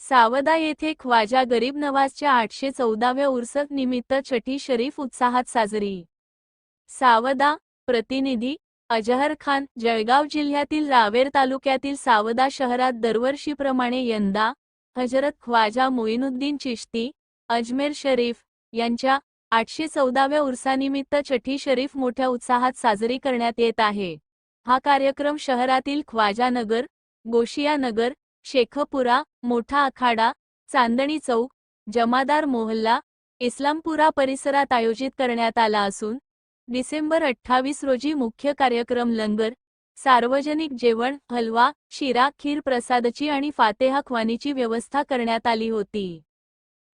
सावदा येथे ख्वाजा गरीब नवाजच्या 814व्या उर्स निमित्त छठी शरीफ उत्साहात साजरी। सावदा, प्रतिनिधी अजहर खान। जळगाव जिल्ह्यातील रावेर तालुक्यातील सावदा शहरात दरवर्षीप्रमाणे यंदा हजरत ख्वाजा मोइनुद्दीन चिश्ती अजमेर शरीफ यांच्या 814व्या उर्सानिमित्त छठी शरीफ मोठ्या उत्साहात साजरी करण्यात येत आहे। हा कार्यक्रम शहरातील ख्वाजा नगर, गोशिया नगर, शेखपुरा, मोठा आखाडा, चांदणी चौक, जमादार मोहल्ला, इस्लामपुरा परिसरात आयोजित करण्यात आला असून डिसेंबर 28 रोजी मुख्य कार्यक्रम लंगर, सार्वजनिक जेवण, हलवा, शिरा, खीर प्रसादची आणि फातेहा ख्वानीची व्यवस्था करण्यात आली होती।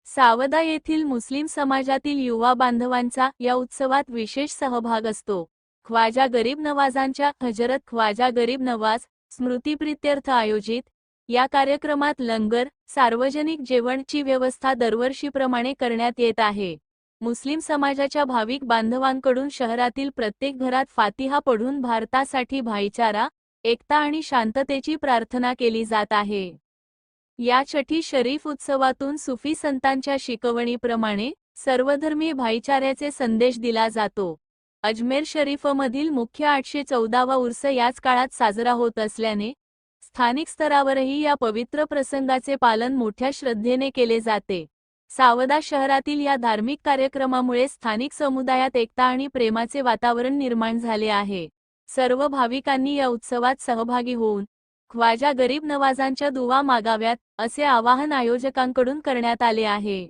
सावदा येथील मुस्लिम समाजातील युवा बांधवांचा या उत्सवात विशेष सहभाग असतो। ख्वाजा गरीब नवाजांच्या हजरत ख्वाजा गरीब नवाज स्मृतिप्रीत्यर्थ आयोजित या कार्यक्रमात लंगर, सार्वजनिक जेवणची व्यवस्था दरवर्षीप्रमाणे करण्यात येत आहे। मुस्लिम समाजाच्या भाविक बांधवांकडून शहरातील प्रत्येक घरात फातिहा पढून भारतासाठी भाईचारा, एकता आणि शांततेची प्रार्थना केली जात आहे। या छठी शरीफ उत्सवातून सुफी संतांच्या शिकवणीप्रमाणे सर्वधर्मीय भाईचाऱ्याचे संदेश दिला जातो। अजमेर शरीफमधील मुख्य 814वा उर्स याच काळात साजरा होत असल्याने स्थानिक स्तरावरही या पवित्र प्रसंगाचे पालन मोठ्या श्रद्धेने केले जाते। सावदा शहरातील या धार्मिक कार्यक्रमामुळे स्थानिक समुदायात एकता आणि प्रेमाचे वातावरण निर्माण झाले आहे। सर्व भाविकांनी या उत्सवात सहभागी होऊन ख्वाजा गरीब नवाजांच्या दुवा मागाव्यात असे आवाहन आयोजकांकडून करण्यात आले आहे।